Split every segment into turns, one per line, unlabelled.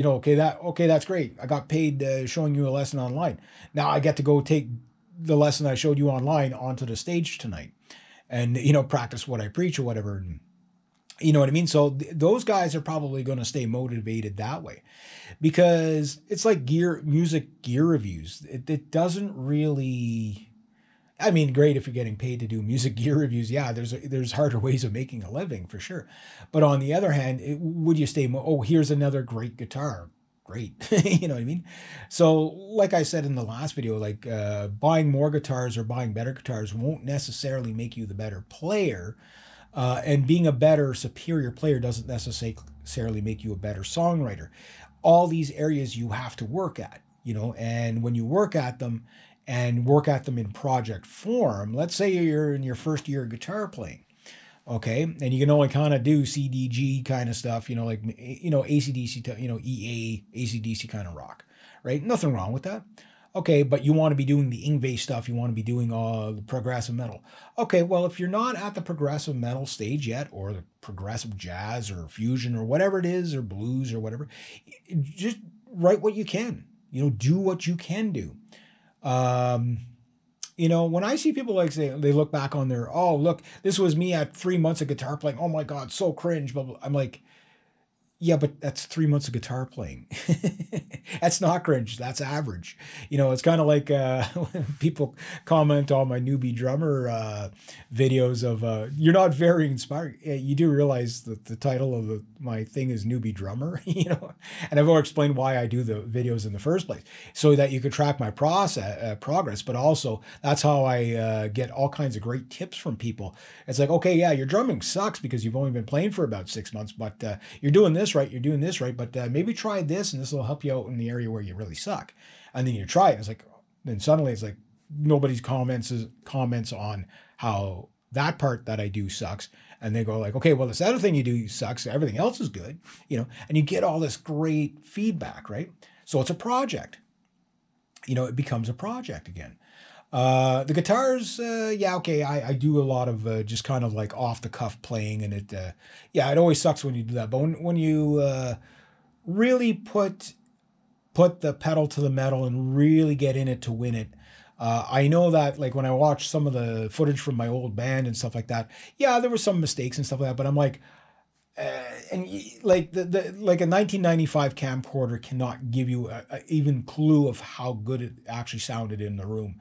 Okay, that's great. I got paid showing you a lesson online. Now I get to go take the lesson I showed you online onto the stage tonight, and practice what I preach or whatever. And you know what I mean? So those guys are probably going to stay motivated that way, because it's like music gear reviews. It doesn't really. I mean, great if you're getting paid to do music gear reviews. Yeah, there's harder ways of making a living for sure. But on the other hand, would you stay? Oh, here's another great guitar. Great, you know what I mean. So, like I said in the last video, like buying more guitars or buying better guitars won't necessarily make you the better player, and being a better, superior player doesn't necessarily make you a better songwriter. All these areas you have to work at, and when you work at them and work at them in project form, let's say you're in your first year of guitar playing, okay, and you can only kind of do CDG kind of stuff, like, ACDC, EA, ACDC kind of rock, right? Nothing wrong with that. Okay, but you want to be doing the Ingve stuff. You want to be doing the progressive metal. Okay, well, if you're not at the progressive metal stage yet, or the progressive jazz or fusion or whatever it is, or blues or whatever, just write what you can. Do what you can do. Um, when I see people like say they look back on their, oh, look, this was me at 3 months of guitar playing. Oh my God, so cringe. Blah, blah. I'm like, yeah, but that's 3 months of guitar playing. That's not cringe. That's average. It's kind of like when people comment on my newbie drummer videos of, you're not very inspired. Yeah, you do realize that the title of my thing is newbie drummer, and I've already explained why I do the videos in the first place, so that you could track my progress, but also that's how I get all kinds of great tips from people. It's like, okay, yeah, your drumming sucks because you've only been playing for about 6 months, but you're doing this right, you're doing this right, but maybe try this, and this will help you out in the area where you really suck. And then you try it, and it's like, then suddenly it's like nobody's comments on how that part that I do sucks, and they go like, okay, well, this other thing you do sucks, everything else is good, and you get all this great feedback, right? So it's a project. It becomes a project again. The guitars, yeah, okay, I do a lot of just kind of like off the cuff playing, and yeah, it always sucks when you do that. But when you really put the pedal to the metal and really get in it to win it, I know that, like, when I watch some of the footage from my old band and stuff like that, yeah, there were some mistakes and stuff like that, but I'm like, and like like a 1995 camcorder cannot give you a even clue of how good it actually sounded in the room.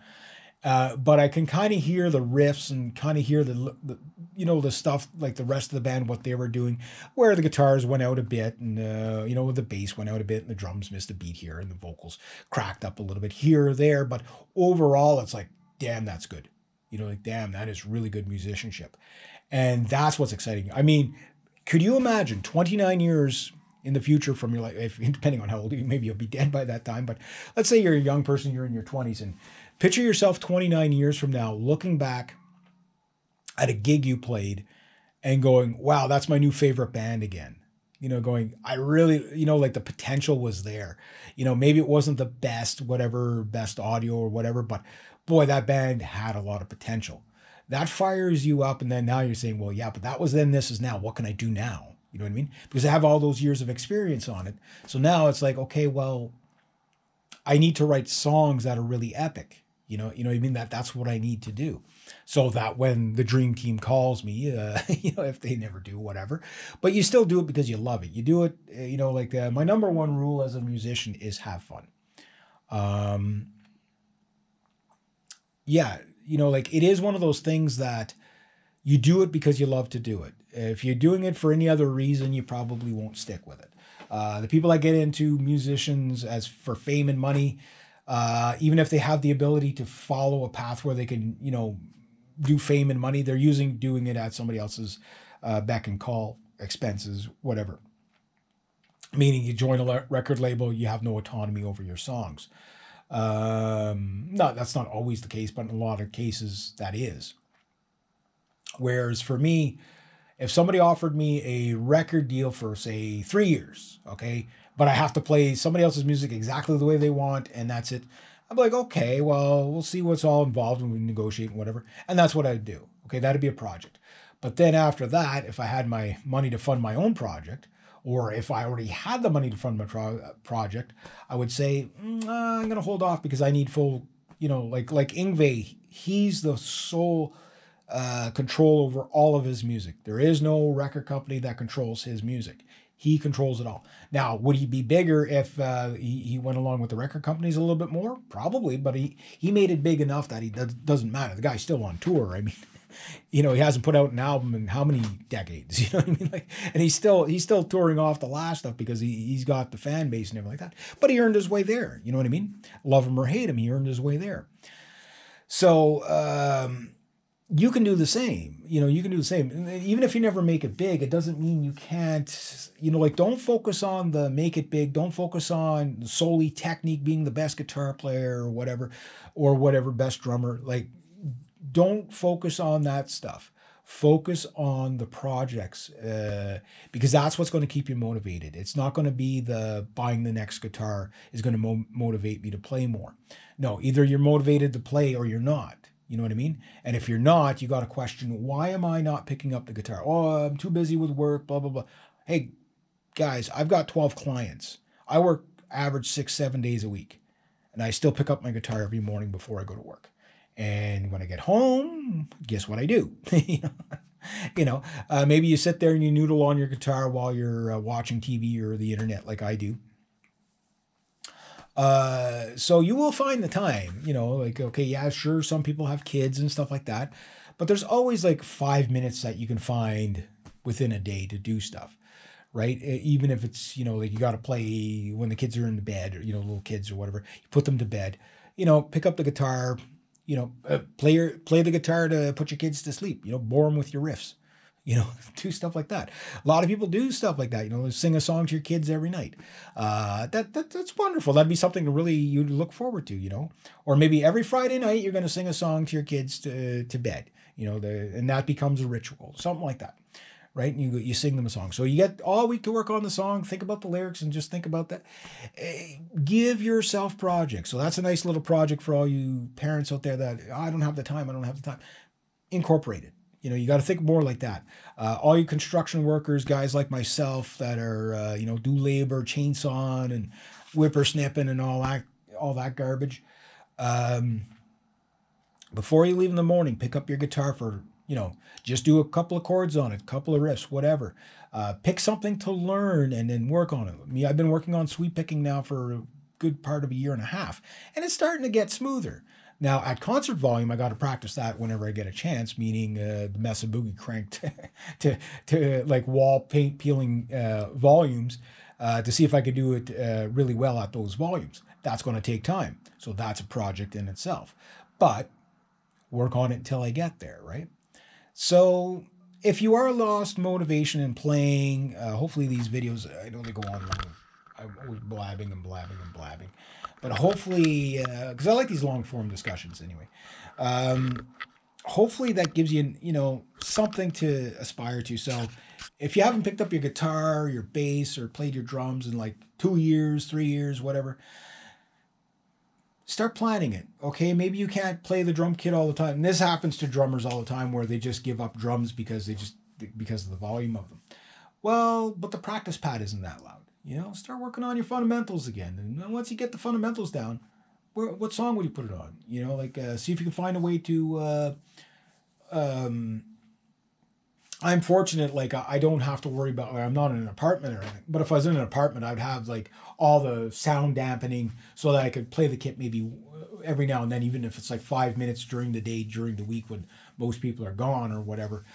But I can kind of hear the riffs and kind of hear the stuff, like the rest of the band, what they were doing, where the guitars went out a bit, and the bass went out a bit, and the drums missed a beat here, and the vocals cracked up a little bit here or there. But overall, it's like, damn, that's good. Like, damn, that is really good musicianship, and that's what's exciting. I mean, could you imagine 29 years in the future from your life, depending on how old you, maybe you'll be dead by that time, but let's say you're a young person, you're in your 20s, and picture yourself 29 years from now looking back at a gig you played and going, wow, that's my new favorite band again. Going, I really, like, the potential was there. Maybe it wasn't the best, whatever, best audio or whatever, but boy, that band had a lot of potential. That fires you up, and then now you're saying, well, yeah, but that was then, this is now. What can I do now? You know what I mean? Because I have all those years of experience on it. So now it's like, okay, well, I need to write songs that are really epic. You know what I mean? That's what I need to do, so that when the dream team calls me, if they never do, whatever, but you still do it because you love it. You do it, like, my number one rule as a musician is have fun. Um, yeah, like, it is one of those things that you do it because you love to do it. If you're doing it for any other reason, you probably won't stick with it. The people that get into musicians as for fame and money, even if they have the ability to follow a path where they can, do fame and money, they're doing it at somebody else's beck and call, expenses, whatever. Meaning, you join a record label, you have no autonomy over your songs. No, that's not always the case, but in a lot of cases that is. Whereas for me, if somebody offered me a record deal for, say, 3 years, okay, but I have to play somebody else's music exactly the way they want, and that's it, I'm like, okay, well, we'll see what's all involved, and we negotiate and whatever. And that's what I'd do. Okay, that'd be a project. But then after that, if I had my money to fund my own project, Or if I already had the money to fund my project, I would say, I'm going to hold off because I need full, like Ingve, he's the sole control over all of his music. There is no record company that controls his music. He controls it all. Now, would he be bigger if he went along with the record companies a little bit more? Probably, but he made it big enough that doesn't matter. The guy's still on tour. I mean, he hasn't put out an album in how many decades? You know what I mean? Like, and he's still touring off the last stuff because he's got the fan base and everything like that. But he earned his way there. You know what I mean? Love him or hate him, he earned his way there. So you can do the same. You can do the same. Even if you never make it big, it doesn't mean you can't. Like, don't focus on the make it big. Don't focus on solely technique, being the best guitar player or whatever best drummer. Like, don't focus on that stuff. Focus on the projects because that's what's going to keep you motivated. It's not going to be the buying the next guitar is going to motivate me to play more. No, either you're motivated to play or you're not. You know what I mean? And if you're not, you got to question, why am I not picking up the guitar? Oh, I'm too busy with work, blah, blah, blah. Hey, guys, I've got 12 clients. I work average 6-7 days a week, and I still pick up my guitar every morning before I go to work. And when I get home, guess what I do? Maybe you sit there and you noodle on your guitar while you're watching TV or the internet like I do. So you will find the time, like, okay, yeah, sure, some people have kids and stuff like that, but there's always like 5 minutes that you can find within a day to do stuff, right? Even if it's, like you got to play when the kids are in the bed, or, little kids or whatever, you put them to bed, pick up the guitar, play the guitar to put your kids to sleep, bore them with your riffs, do stuff like that. A lot of people do stuff like that, sing a song to your kids every night. That's wonderful. That'd be something to really you look forward to, or maybe every Friday night you're going to sing a song to your kids to bed, and that becomes a ritual, something like that. Right? And you sing them a song. So you get all week to work on the song, think about the lyrics and just think about that. Give yourself projects. So that's a nice little project for all you parents out there that, I don't have the time. Incorporate it. You got to think more like that. All you construction workers, guys like myself that are, do labor, chainsawing and whippersnipping and all that garbage. Before you leave in the morning, pick up your guitar for, just do a couple of chords on it, a couple of riffs, whatever. Pick something to learn and then work on it. I've been working on sweep picking now for a good part of a year and a half, and it's starting to get smoother. Now, at concert volume, I got to practice that whenever I get a chance, meaning the Mesa Boogie cranked to like wall paint peeling volumes to see if I could do it really well at those volumes. That's going to take time. So that's a project in itself. But work on it until I get there, right? So if you are lost motivation in playing, hopefully these videos, I know they go on long. I'm always blabbing and blabbing and blabbing. But hopefully, because I like these long form discussions anyway, hopefully that gives you, something to aspire to. So if you haven't picked up your guitar, your bass, or played your drums in like 2 years, 3 years, whatever, start planning it. Okay, maybe you can't play the drum kit all the time. And this happens to drummers all the time where they just give up drums because of the volume of them. Well, but the practice pad isn't that loud. Start working on your fundamentals again. And once you get the fundamentals down, what song would you put it on? See if you can find a way to. I'm fortunate, like I don't have to worry about. I'm not in an apartment or anything. But if I was in an apartment, I'd have like all the sound dampening so that I could play the kit maybe every now and then, even if it's like 5 minutes during the day, during the week when most people are gone or whatever.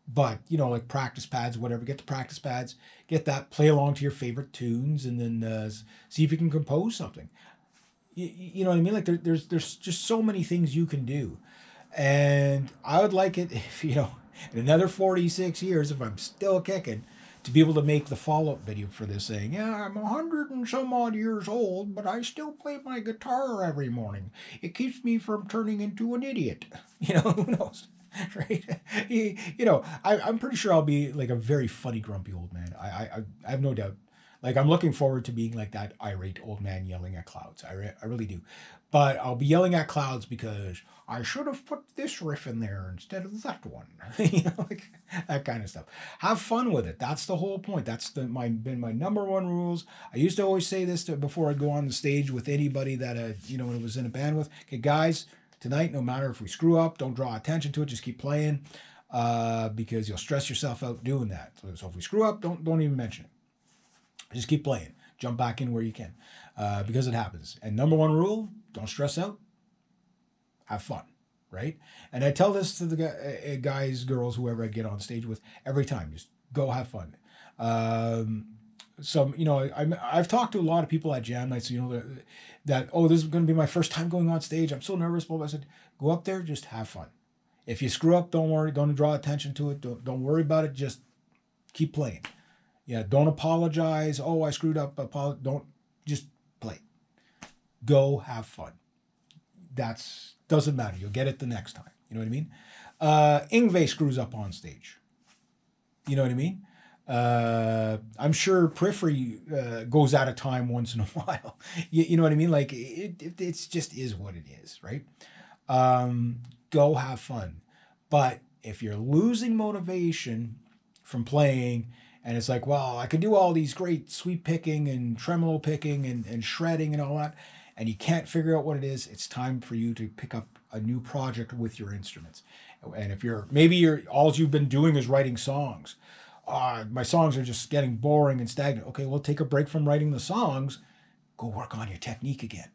But, like practice pads, whatever, get the practice pads, get that, play along to your favorite tunes, and then see if you can compose something. You know what I mean? Like there's just so many things you can do. And I would like it if, in another 46 years, if I'm still kicking, to be able to make the follow-up video for this saying, yeah, I'm 100 and some odd years old, but I still play my guitar every morning. It keeps me from turning into an idiot. Who knows? Right? I'm pretty sure I'll be like a very funny, grumpy old man. I have no doubt. Like I'm looking forward to being like that irate old man yelling at clouds. I really do. But I'll be yelling at clouds because I should have put this riff in there instead of that one. Like that kind of stuff. Have fun with it. That's the whole point. That's been my number one rules. I used to always say this before I go on the stage with anybody that was in a band with. Okay, guys, tonight, no matter if we screw up, don't draw attention to it. Just keep playing, because you'll stress yourself out doing that. So if we screw up, don't even mention it. Just keep playing. Jump back in where you can, because it happens. And number one rule: don't stress out. Have fun, right? And I tell this to the guys, girls, whoever I get on stage with every time. Just go have fun. I've talked to a lot of people at jam nights. That oh, this is going to be my first time going on stage. I'm so nervous. But I said, go up there, just have fun. If you screw up, don't worry. Don't draw attention to it. Don't worry about it. Just keep playing. Yeah, don't apologize. Oh, I screwed up. Don't, just play. Go have fun. That's doesn't matter. You'll get it the next time. You know what I mean? Yngwie screws up on stage. You know what I mean? I'm sure Periphery goes out of time once in a while. You know what I mean? Like it's just is what it is, right? Go have fun. But if you're losing motivation from playing, and it's like, well, I can do all these great sweep picking and tremolo picking and shredding and all that, and you can't figure out what it is, it's time for you to pick up a new project with your instruments. And if maybe all you've been doing is writing songs. My songs are just getting boring and stagnant. Okay, well, take a break from writing the songs. Go work on your technique again.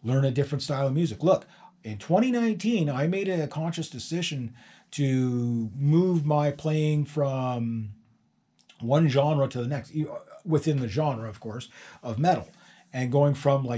Learn a different style of music. Look, in 2019, I made a conscious decision to move my playing from one genre to the next, within the genre, of course, of metal, and going from like